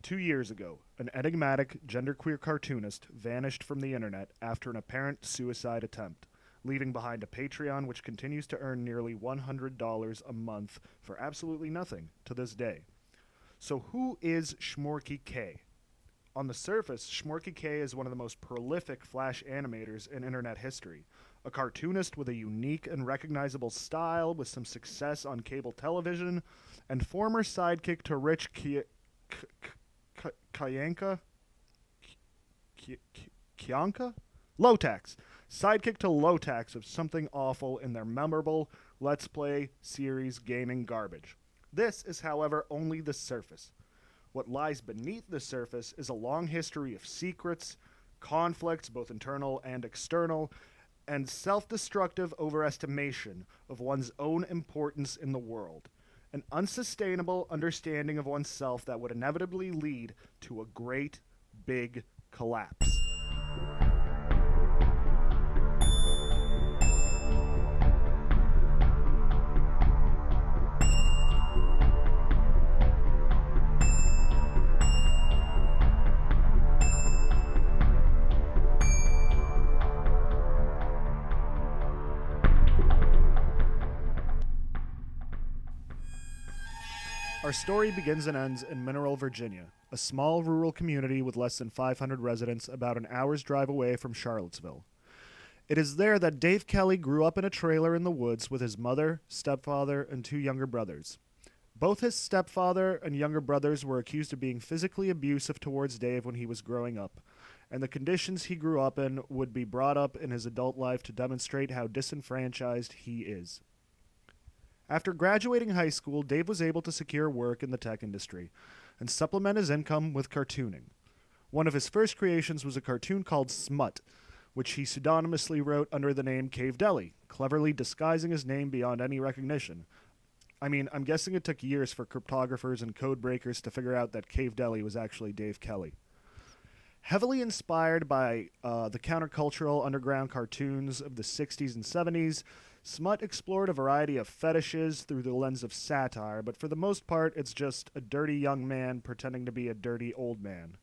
2 years ago, an enigmatic genderqueer cartoonist vanished from the internet after an apparent suicide attempt, leaving behind a Patreon which continues to earn nearly $100 a month for absolutely nothing to this day. So who is Shmorky K? On the surface, Shmorky K is one of the most prolific Flash animators in internet history, a cartoonist with a unique and recognizable style with some success on cable television, and former sidekick to Rich Kyanka? Kyanka? Lotax. Sidekick to Lotax of Something Awful in their memorable Let's Play series Gaming Garbage. This is, however, only the surface. What lies beneath the surface is a long history of secrets, conflicts, both internal and external, and self-destructive overestimation of one's own importance in the world. An unsustainable understanding of oneself that would inevitably lead to a great, big collapse. Our story begins and ends in Mineral, Virginia, a small rural community with less than 500 residents about an hour's drive away from Charlottesville. It is there that Dave Kelly grew up in a trailer in the woods with his mother, stepfather, and two younger brothers. Both his stepfather and younger brothers were accused of being physically abusive towards Dave when he was growing up, and the conditions he grew up in would be brought up in his adult life to demonstrate how disenfranchised he is. After graduating high school, Dave was able to secure work in the tech industry and supplement his income with cartooning. One of his first creations was a cartoon called Smut, which he pseudonymously wrote under the name Cave Deli, cleverly disguising his name beyond any recognition. I mean, I'm guessing it took years for cryptographers and code breakers to figure out that Cave Deli was actually Dave Kelly. Heavily inspired by the countercultural underground cartoons of the 60s and 70s, Smut explored a variety of fetishes through the lens of satire, but for the most part, it's just a dirty young man pretending to be a dirty old man.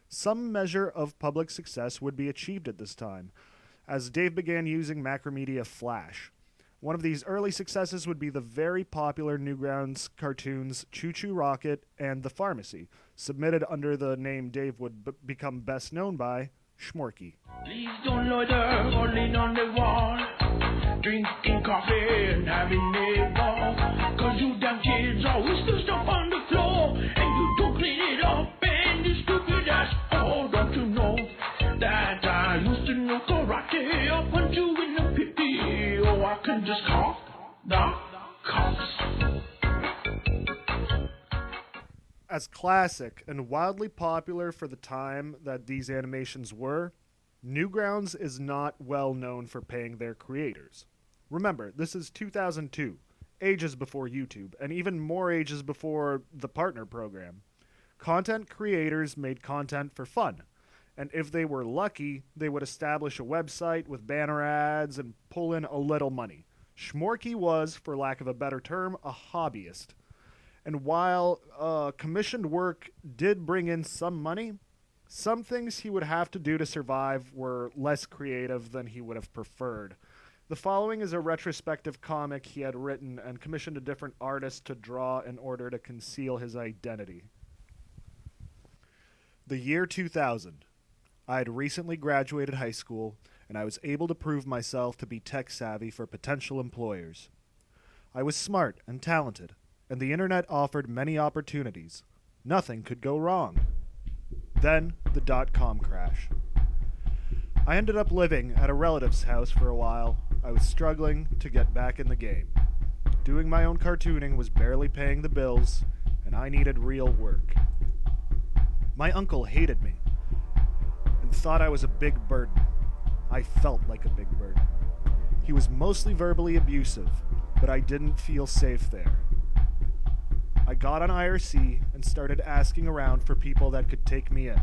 Some measure of public success would be achieved at this time, as Dave began using Macromedia Flash. One of these early successes would be the very popular Newgrounds cartoons Choo Choo Rocket and The Pharmacy, submitted under the name Dave would become best known by, Shmorky. Please don't loiter or lean on the wall, drinking coffee and having a ball, 'cause you damn kids always do stuff on the floor, and you don't clean it up, and you stupid as all. Don't you know that I used to know karate? I'll punch you in the pee-pee, or I can just cough the coughs. As classic and wildly popular for the time that these animations were, Newgrounds is not well known for paying their creators. Remember, this is 2002, ages before YouTube, and even more ages before the partner program. Content creators made content for fun, and if they were lucky, they would establish a website with banner ads and pull in a little money. Shmorky was, for lack of a better term, a hobbyist. And while commissioned work did bring in some money, some things he would have to do to survive were less creative than he would have preferred. The following is a retrospective comic he had written and commissioned a different artist to draw in order to conceal his identity. The year 2000. I had recently graduated high school, and I was able to prove myself to be tech-savvy for potential employers. I was smart and talented, and the internet offered many opportunities. Nothing could go wrong. Then, the dot-com crash. I ended up living at a relative's house for a while. I was struggling to get back in the game. Doing my own cartooning was barely paying the bills, and I needed real work. My uncle hated me and thought I was a big burden. I felt like a big burden. He was mostly verbally abusive, but I didn't feel safe there. I got on IRC and started asking around for people that could take me in.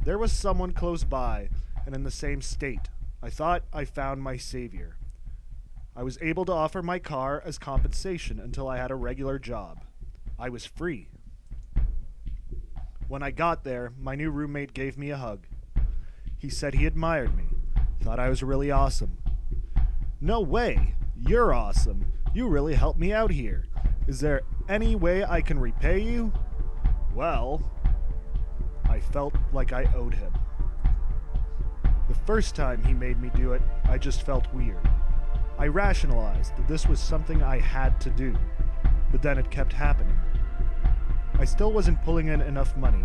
There was someone close by and in the same state. I thought I found my savior. I was able to offer my car as compensation until I had a regular job. I was free. When I got there, my new roommate gave me a hug. He said he admired me, thought I was really awesome. No way! You're awesome! You really helped me out here. Is there any way I can repay you? Well, I felt like I owed him. The first time he made me do it, I just felt weird. I rationalized that this was something I had to do, but then it kept happening. I still wasn't pulling in enough money.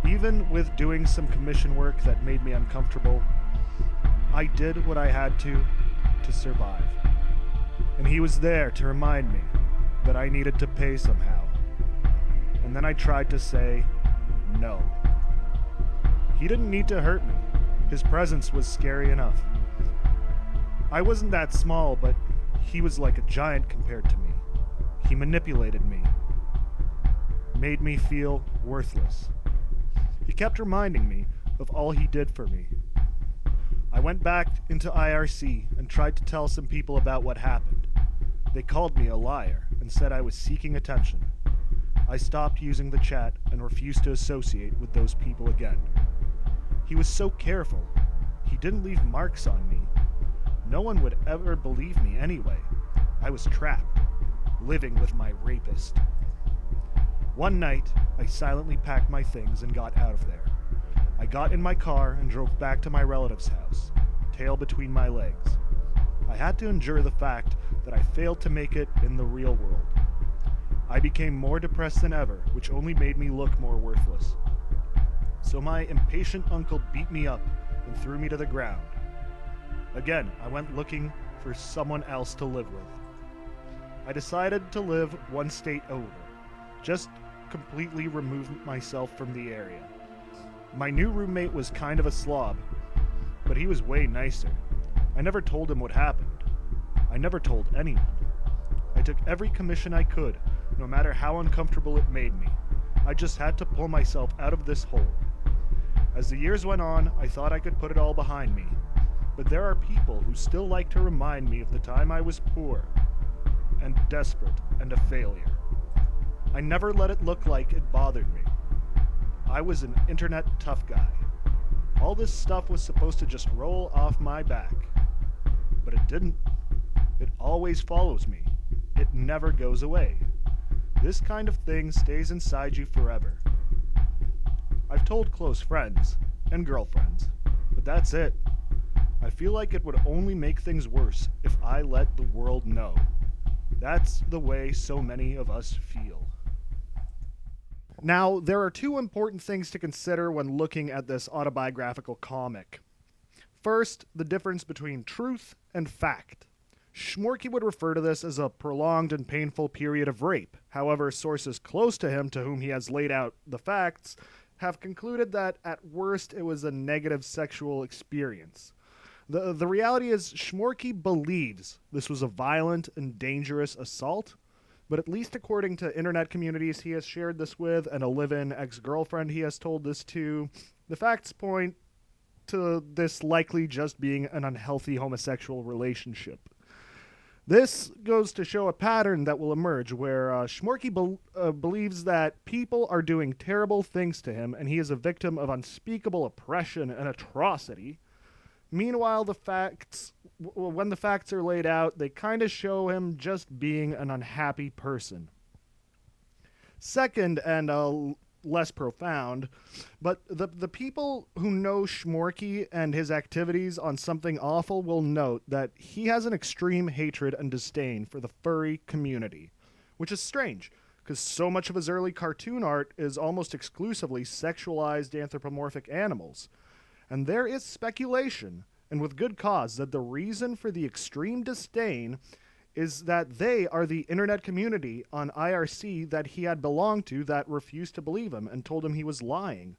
Even with doing some commission work that made me uncomfortable, I did what I had to survive. And he was there to remind me that I needed to pay somehow. And then I tried to say no. He didn't need to hurt me. His presence was scary enough. I wasn't that small, but he was like a giant compared to me. He manipulated me, made me feel worthless. He kept reminding me of all he did for me. I went back into IRC and tried to tell some people about what happened. They called me a liar and said I was seeking attention. I stopped using the chat and refused to associate with those people again. He was so careful. He didn't leave marks on me. No one would ever believe me anyway. I was trapped, living with my rapist. One night, I silently packed my things and got out of there. I got in my car and drove back to my relative's house, tail between my legs. I had to endure the fact that I failed to make it in the real world. I became more depressed than ever, which only made me look more worthless. So my impatient uncle beat me up and threw me to the ground. Again, I went looking for someone else to live with. I decided to live one state over, just completely remove myself from the area. My new roommate was kind of a slob, but he was way nicer. I never told him what happened. I never told anyone. I took every commission I could, no matter how uncomfortable it made me. I just had to pull myself out of this hole. As the years went on, I thought I could put it all behind me. But there are people who still like to remind me of the time I was poor and desperate and a failure. I never let it look like it bothered me. I was an internet tough guy. All this stuff was supposed to just roll off my back. But it didn't. It always follows me. It never goes away. This kind of thing stays inside you forever. I've told close friends and girlfriends, but that's it. I feel like it would only make things worse if I let the world know. That's the way so many of us feel. Now, there are two important things to consider when looking at this autobiographical comic. First, the difference between truth and fact. Shmorky would refer to this as a prolonged and painful period of rape. However, sources close to him, to whom he has laid out the facts, have concluded that at worst it was a negative sexual experience. The reality is, Shmorky believes this was a violent and dangerous assault, but at least according to internet communities he has shared this with and a live-in ex-girlfriend he has told this to, the facts point to this likely just being an unhealthy homosexual relationship. This goes to show a pattern that will emerge where Shmorky believes that people are doing terrible things to him and he is a victim of unspeakable oppression and atrocity. Meanwhile, when the facts are laid out, they kind of show him just being an unhappy person. Second, and less profound, but the people who know Shmorky and his activities on Something Awful will note that he has an extreme hatred and disdain for the furry community, which is strange, because so much of his early cartoon art is almost exclusively sexualized anthropomorphic animals. And there is speculation, and with good cause, that the reason for the extreme disdain is that they are the internet community on IRC that he had belonged to that refused to believe him and told him he was lying.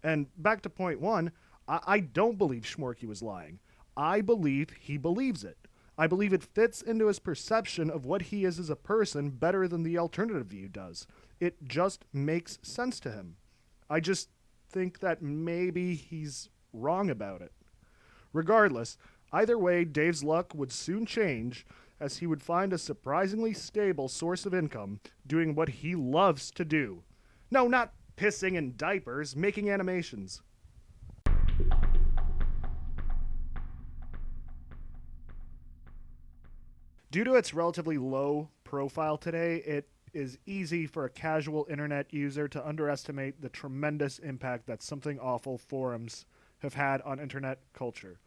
And back to point one, I don't believe Shmorky was lying. I believe he believes it. I believe it fits into his perception of what he is as a person better than the alternative view does. It just makes sense to him. I just think that maybe he's wrong about it. Regardless, either way, Dave's luck would soon change, as he would find a surprisingly stable source of income doing what he loves to do. No, not pissing in diapers, making animations. Due to its relatively low profile today, it is easy for a casual internet user to underestimate the tremendous impact that Something Awful forums have had on internet culture.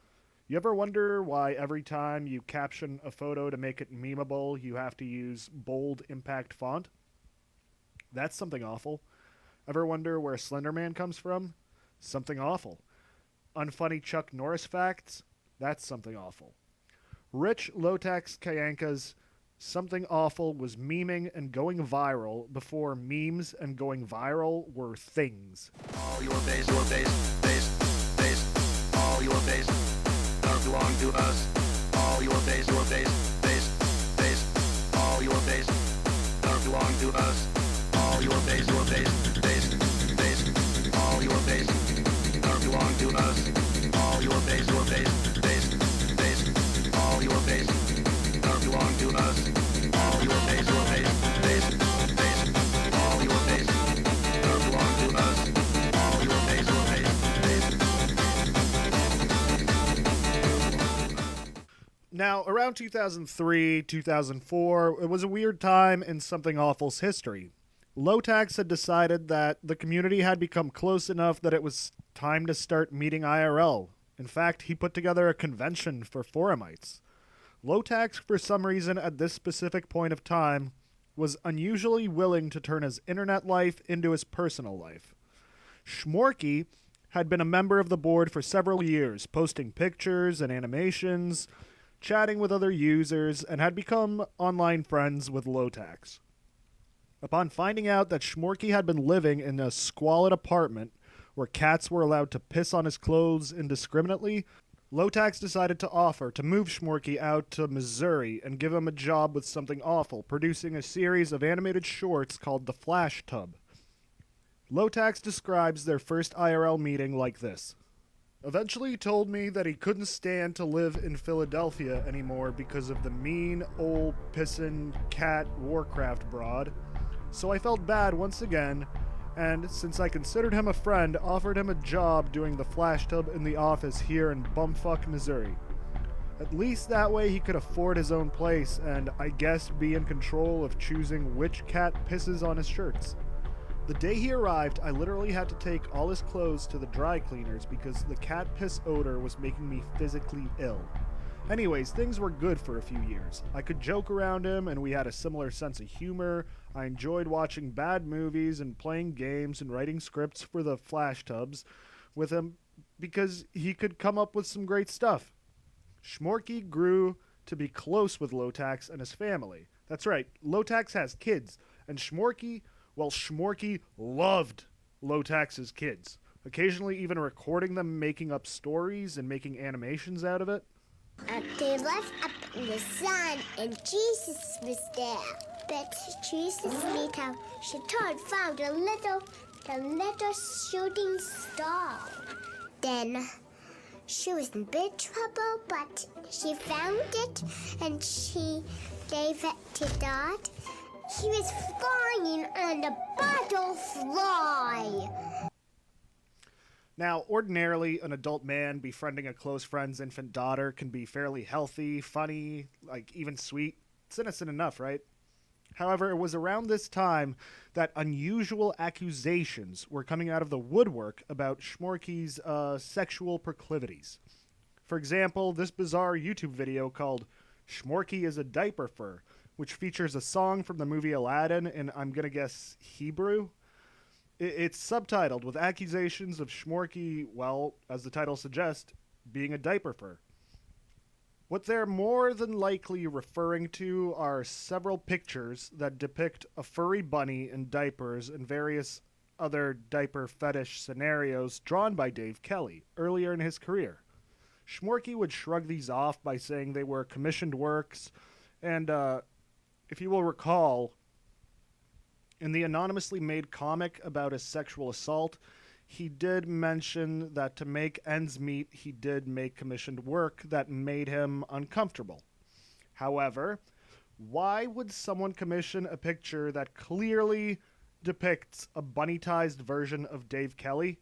You ever wonder why every time you caption a photo to make it memeable, you have to use bold impact font? That's Something Awful. Ever wonder where Slenderman comes from? Something Awful. Unfunny Chuck Norris facts? That's Something Awful. Rich Lotax Kayanka's Something Awful was memeing and going viral before memes and going viral were things. All your base, all your base, don't belong to us. All your base, all your base, don't belong to us. All your base, all your base, don't belong to us. All your base, all your base, don't belong to us. All your base, all your base, don't belong to us. All your base, Now, around 2003, 2004, it was a weird time in Something Awful's history. Lotax had decided that the community had become close enough that it was time to start meeting IRL. In fact, he put together a convention for forumites. Lotax, for some reason at this specific point of time, was unusually willing to turn his internet life into his personal life. Shmorky had been a member of the board for several years, posting pictures and animations, chatting with other users, and had become online friends with Lotax. Upon finding out that Shmorky had been living in a squalid apartment where cats were allowed to piss on his clothes indiscriminately, Lotax decided to offer to move Shmorky out to Missouri and give him a job with Something Awful, producing a series of animated shorts called The Flash Tub. Lotax describes their first IRL meeting like this. Eventually he told me that he couldn't stand to live in Philadelphia anymore because of the mean, old, pissin' cat Warcraft broad. So I felt bad once again, and since I considered him a friend, offered him a job doing the Flash Tub in the office here in bumfuck Missouri. At least that way he could afford his own place and, I guess, be in control of choosing which cat pisses on his shirts. The day he arrived, I literally had to take all his clothes to the dry cleaners because the cat piss odor was making me physically ill. Anyways, things were good for a few years. I could joke around him and we had a similar sense of humor. I enjoyed watching bad movies and playing games and writing scripts for the Flash Tubs with him because he could come up with some great stuff. Shmorky grew to be close with Lotax and his family. That's right, Lotax has kids, and Shmorky loved Lotax's kids, occasionally even recording them making up stories and making animations out of it. They left up in the sun, and Jesus was there. But Jesus later, she found the little shooting star. Then she was in big trouble, but she found it, and she gave it to Dad. He was flying on the butterfly. Now, ordinarily, an adult man befriending a close friend's infant daughter can be fairly healthy, funny, like even sweet. It's innocent enough, right? However, it was around this time that unusual accusations were coming out of the woodwork about Shmorky's sexual proclivities. For example, this bizarre YouTube video called Shmorky is a Diaper Fur, which features a song from the movie Aladdin in, I'm gonna guess, Hebrew. It's subtitled with accusations of Shmorky, well, as the title suggests, being a diaper fur. What they're more than likely referring to are several pictures that depict a furry bunny in diapers and various other diaper fetish scenarios drawn by Dave Kelly earlier in his career. Shmorky would shrug these off by saying they were commissioned works, and if you will recall, in the anonymously made comic about his sexual assault, he did mention that to make ends meet, he did make commissioned work that made him uncomfortable. However, why would someone commission a picture that clearly depicts a bunny-tized version of Dave Kelly.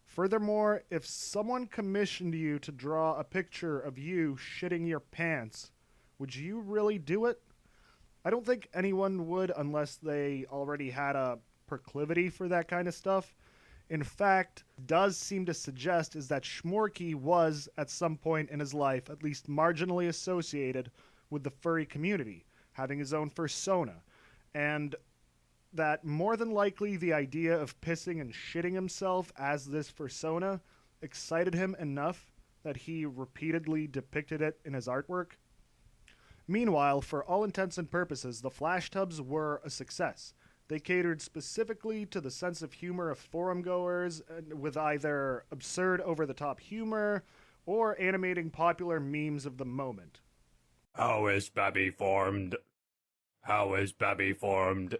Furthermore, if someone commissioned you to draw a picture of you shitting your pants, would you really do it? I don't think anyone would unless they already had a proclivity for that kind of stuff. In fact, does seem to suggest is that Shmorky was, at some point in his life, at least marginally associated with the furry community, having his own fursona, and that more than likely the idea of pissing and shitting himself as this fursona excited him enough that he repeatedly depicted it in his artwork. Meanwhile, for all intents and purposes, the Flash Tubs were a success. They catered specifically to the sense of humor of forum goers with either absurd over-the-top humor or animating popular memes of the moment. How is Babby formed? How is Babby formed?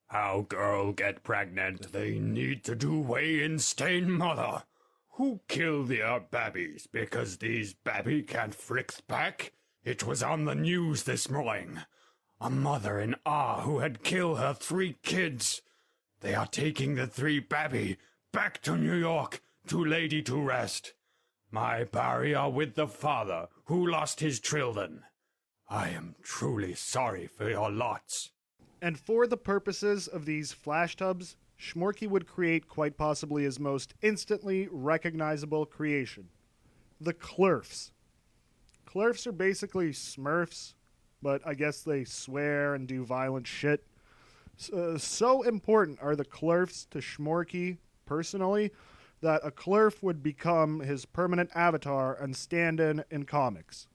How girl get pregnant? They need to do weigh-in stain mother. Who killed their babbies because these babby can't fricks back? It was on the news this morning. A mother in who had killed her 3 kids. They are taking the 3 babby back to New York to lady to rest. My Barry are with the father who lost his children. I am truly sorry for your lots. And for the purposes of these Flash Tubs, Shmorky would create quite possibly his most instantly recognizable creation, the Clerfs. Clerfs are basically Smurfs, but I guess they swear and do violent shit. So important are the Clerfs to Shmorky, personally, that a Clerf would become his permanent avatar and stand-in in comics.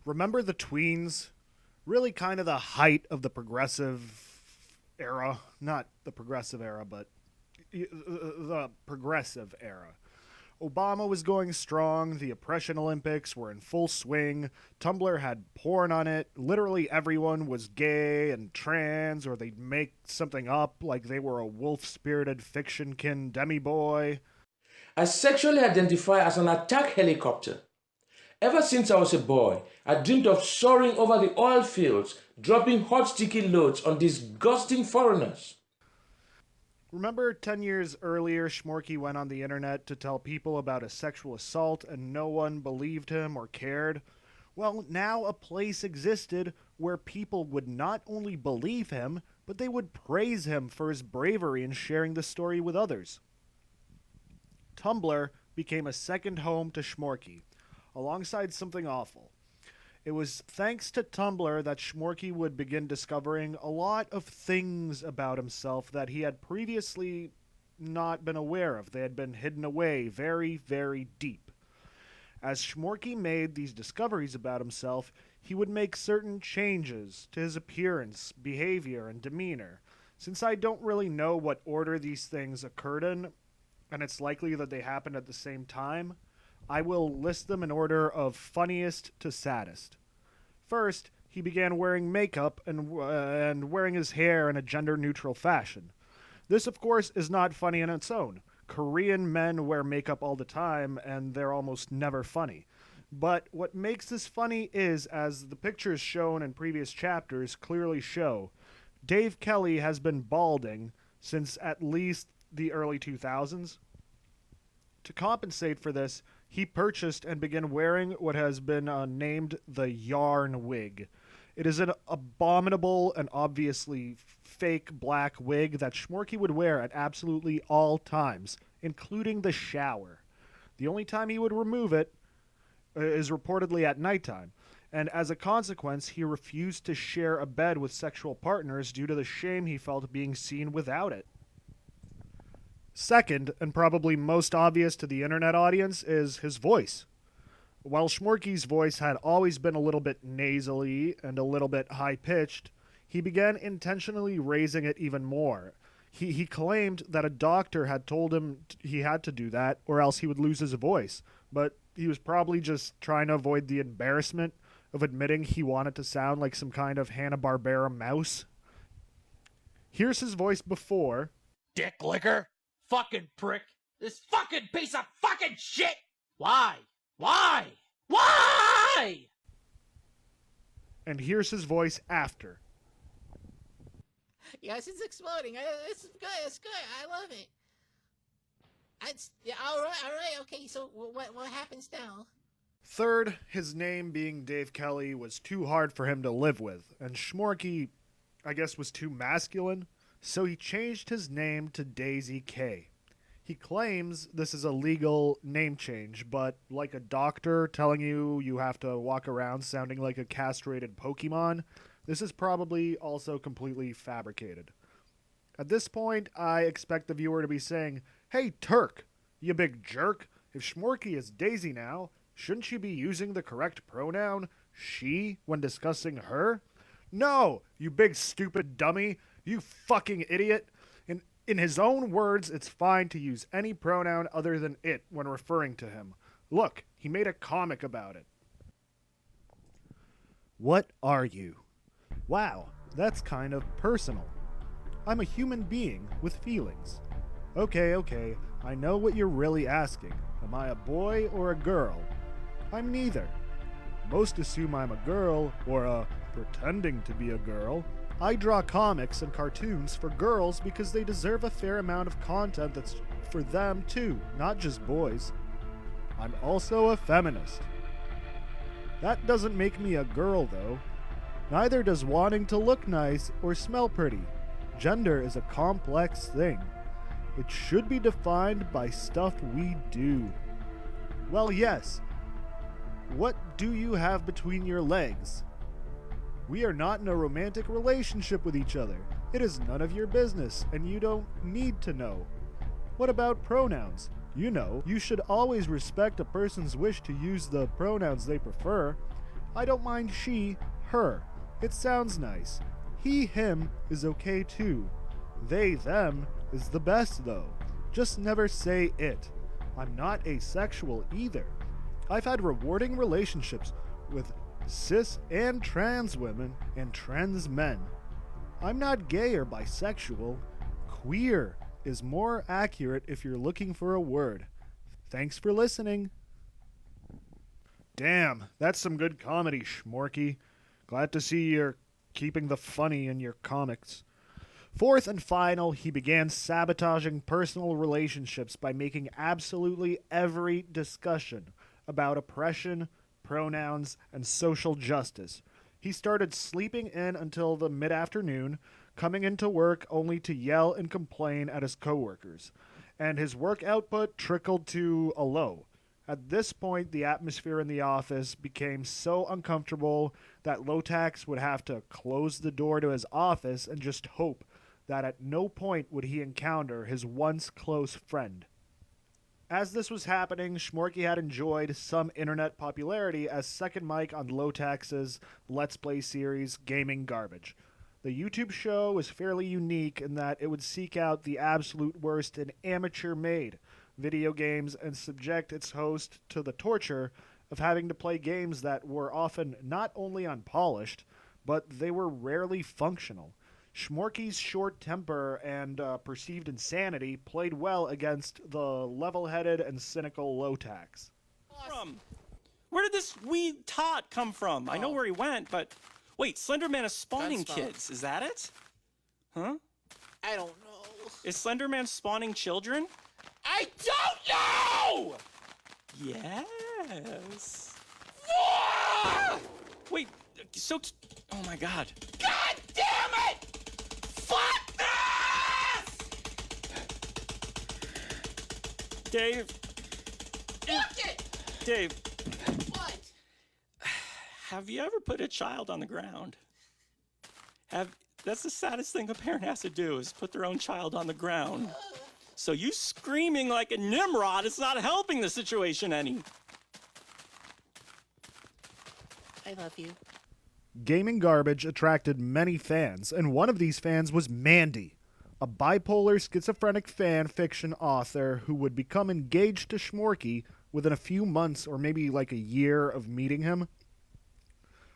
Remember the tweens? Really kind of the height of the progressive era. Not the progressive era, but the progressive era. Obama was going strong. The Oppression Olympics were in full swing. Tumblr had porn on it. Literally everyone was gay and trans, or they'd make something up like they were a wolf-spirited fiction-kin demi-boy. I sexually identify as an attack helicopter. Ever since I was a boy, I dreamed of soaring over the oil fields, dropping hot sticky loads on disgusting foreigners. Remember 10 years earlier, Shmorky went on the internet to tell people about a sexual assault and no one believed him or cared? Well, now a place existed where people would not only believe him, but they would praise him for his bravery in sharing the story with others. Tumblr became a second home to Shmorky, alongside something awful. It was thanks to Tumblr that Shmorky would begin discovering a lot of things about himself that he had previously not been aware of. They had been hidden away very, very deep. As Shmorky made these discoveries about himself, he would make certain changes to his appearance, behavior, and demeanor. Since I don't really know what order these things occurred in, and it's likely that they happened at the same time, I will list them in order of funniest to saddest. First, he began wearing makeup and wearing his hair in a gender-neutral fashion. This, of course, is not funny in its own. Korean men wear makeup all the time, and they're almost never funny. But what makes this funny is, as the pictures shown in previous chapters clearly show, Dave Kelly has been balding since at least the early 2000s. To compensate for this, he purchased and began wearing what has been named the yarn wig. It is an abominable and obviously fake black wig that Shmorky would wear at absolutely all times, including the shower. The only time he would remove it is reportedly at nighttime, and as a consequence, he refused to share a bed with sexual partners due to the shame he felt being seen without it. Second, and probably most obvious to the internet audience, is his voice. While Shmorky's voice had always been a little bit nasally and a little bit high-pitched, he began intentionally raising it even more. He claimed that a doctor had told him he had to do that or else he would lose his voice, but he was probably just trying to avoid the embarrassment of admitting he wanted to sound like some kind of Hanna-Barbera mouse. Here's his voice before. Dick licker? Fucking prick. This fucking piece of fucking shit! Why? Why? Why? And here's his voice after. Yes, it's exploding. It's good. It's good. I love it. Yeah. All right. Okay. So what happens now? Third, his name being Dave Kelly was too hard for him to live with, and Shmorky, I guess, was too masculine, so he changed his name to Daisy K. He claims this is a legal name change, but like a doctor telling you have to walk around sounding like a castrated Pokemon, this is probably also completely fabricated. At this point, I expect the viewer to be saying, "Hey, Turk, you big jerk, if Shmorky is Daisy now, shouldn't she be using the correct pronoun, she, when discussing her?" No, you big stupid dummy, you fucking idiot. In his own words, it's fine to use any pronoun other than it when referring to him. Look, he made a comic about it. What are you? Wow, that's kind of personal. I'm a human being with feelings. Okay, I know what you're really asking. Am I a boy or a girl? I'm neither. Most assume I'm a girl or a pretending to be a girl. I draw comics and cartoons for girls because they deserve a fair amount of content that's for them too, not just boys. I'm also a feminist. That doesn't make me a girl though. Neither does wanting to look nice or smell pretty. Gender is a complex thing. It should be defined by stuff we do. Well, yes. What do you have between your legs? We are not in a romantic relationship with each other. It is none of your business, and you don't need to know. What about pronouns? You know, you should always respect a person's wish to use the pronouns they prefer. I don't mind she, her. It sounds nice. He, him is okay too. They, them is the best though. Just never say it. I'm not asexual either. I've had rewarding relationships with cis and trans women and trans men. I'm not gay or bisexual. Queer is more accurate if you're looking for a word. Thanks for listening. Damn, that's some good comedy, Shmorky. Glad to see you're keeping the funny in your comics. Fourth and final, he began sabotaging personal relationships by making absolutely every discussion about oppression, pronouns, and social justice. He started sleeping in until the mid-afternoon, coming into work only to yell and complain at his coworkers, and his work output trickled to a low. At this point, the atmosphere in the office became so uncomfortable that Lotax would have to close the door to his office and just hope that at no point would he encounter his once close friend. As this was happening, Shmorky had enjoyed some internet popularity as second mic on Lotax's Let's Play series Gaming Garbage. The YouTube show was fairly unique in that it would seek out the absolute worst in amateur-made video games and subject its host to the torture of having to play games that were often not only unpolished, but they were rarely functional. Shmorky's short temper and perceived insanity played well against the level-headed and cynical Lotax. Where did this wee tot come from? I know where he went, but... Wait, Slenderman is spawning kids, is that it? Huh? I don't know. Is Slenderman spawning children? I don't know! Yes. Ah! Wait, oh my god. God damn it! Fuck this! Dave. Fuck it! Dave, What? have you ever put a child on the ground? That's the saddest thing a parent has to do, is put their own child on the ground. So you screaming like a Nimrod is not helping the situation any. I love you. Gaming Garbage attracted many fans, and one of these fans was Mandy, a bipolar schizophrenic fan fiction author who would become engaged to Shmorky within a few months or maybe like a year of meeting him.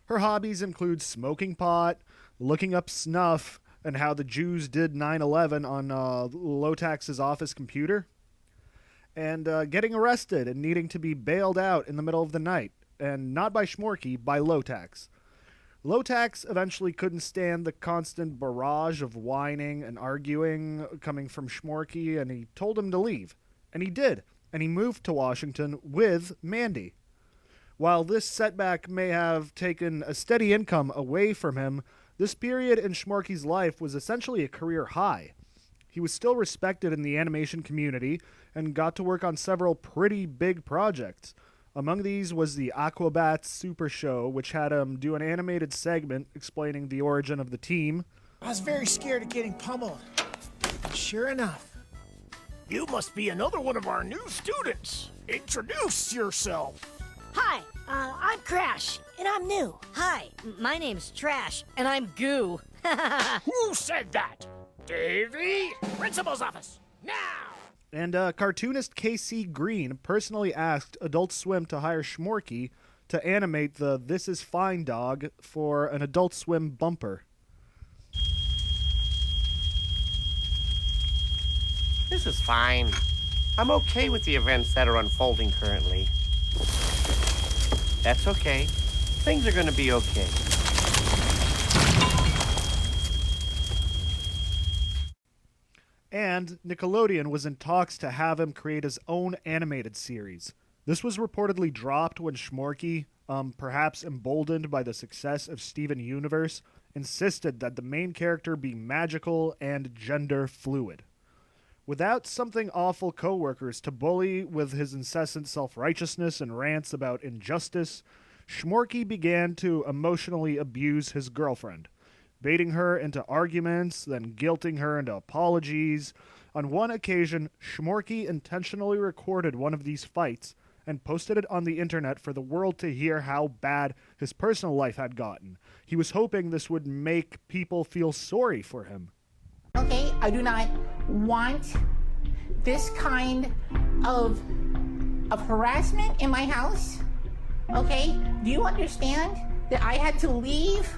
Her hobbies include smoking pot, looking up snuff, and how the Jews did 9/11 on Lotax's office computer, and getting arrested and needing to be bailed out in the middle of the night, and not by Shmorky, by Lotax. Lotax eventually couldn't stand the constant barrage of whining and arguing coming from Shmorky, and he told him to leave. And he did, and he moved to Washington with Mandy. While this setback may have taken a steady income away from him, this period in Shmorky's life was essentially a career high. He was still respected in the animation community and got to work on several pretty big projects. Among these was the Aquabats Super Show, which had him do an animated segment explaining the origin of the team. I was very scared of getting pummeled. Sure enough. You must be another one of our new students. Introduce yourself. Hi, I'm Crash, and I'm new. Hi, my name's Trash, and I'm Goo. Who said that? Davey? Principal's office, now! And cartoonist KC Green personally asked Adult Swim to hire Shmorky to animate the This Is Fine dog for an Adult Swim bumper. This is fine. I'm okay with the events that are unfolding currently. That's okay. Things are gonna be okay. And Nickelodeon was in talks to have him create his own animated series. This was reportedly dropped when Shmorky, perhaps emboldened by the success of Steven Universe, insisted that the main character be magical and gender fluid. Without something awful coworkers to bully with his incessant self-righteousness and rants about injustice, Shmorky began to emotionally abuse his girlfriend, baiting her into arguments, then guilting her into apologies. On one occasion, Shmorky intentionally recorded one of these fights and posted it on the internet for the world to hear how bad his personal life had gotten. He was hoping this would make people feel sorry for him. Okay, I do not want this kind of harassment in my house. Okay, do you understand that I had to leave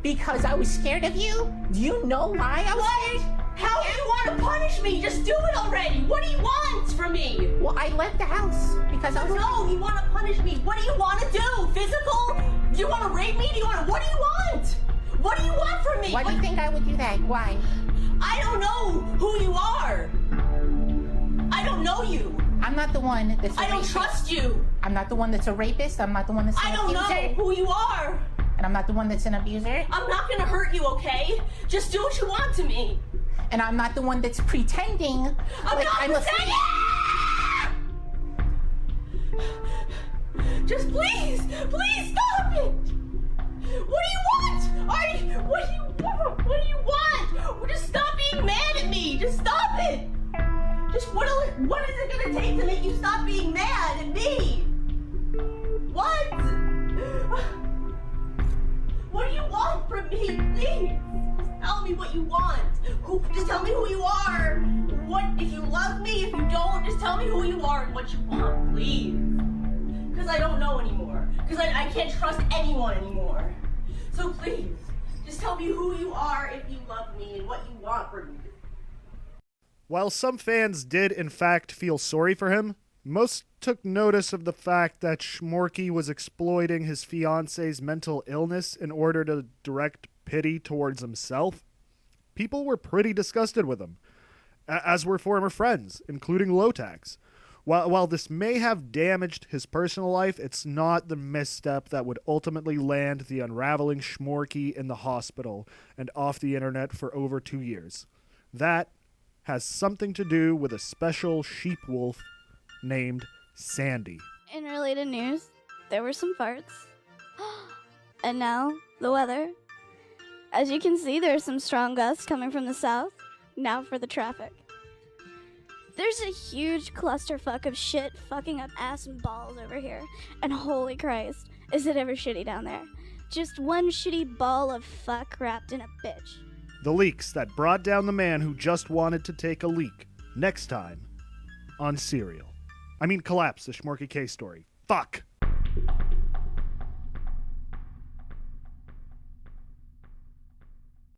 because I was scared of you? Do you know why I was scared? How do you want to punish me? Just do it already. What do you want from me? Well, I left the house because I was... No, you want to punish me. What do you want to do? Physical? Do you want to rape me? What do you want? What do you want from me? Why do you think I would do that? Why? I don't know who you are. I don't know you. I'm not the one that's a I don't rapist. Trust you. I'm not the one that's a rapist. I'm not the one that's an abuser. I don't know who you are. And I'm not the one that's an abuser. I'm not gonna hurt you, okay? Just do what you want to me. And I'm not the one that's pretending I'm not pretending! Just please stop it! What do you want? What do you want? Just stop being mad at me! Just stop it! Just what is it gonna take to make you stop being mad at me? What? What do you want from me? Please tell me what you want. Just tell me who you are. What if you love me? If you don't, just tell me who you are and what you want, please. Because I don't know anymore. Because I can't trust anyone anymore. So please, just tell me who you are if you love me and what you want from me. While some fans did in fact feel sorry for him, most took notice of the fact that Shmorky was exploiting his fiance's mental illness in order to direct pity towards himself. People were pretty disgusted with him, as were former friends, including Lotax. While this may have damaged his personal life, it's not the misstep that would ultimately land the unraveling Shmorky in the hospital and off the internet for over 2 years. That has something to do with a special sheep wolf named Sandy. In related news, there were some farts. And now, the weather. As you can see, there are some strong gusts coming from the south. Now for the traffic. There's a huge clusterfuck of shit fucking up ass and balls over here. And holy Christ, is it ever shitty down there. Just one shitty ball of fuck wrapped in a bitch. The leaks that brought down the man who just wanted to take a leak. Next time on Serial. Collapse, the Shmorky K story. Fuck.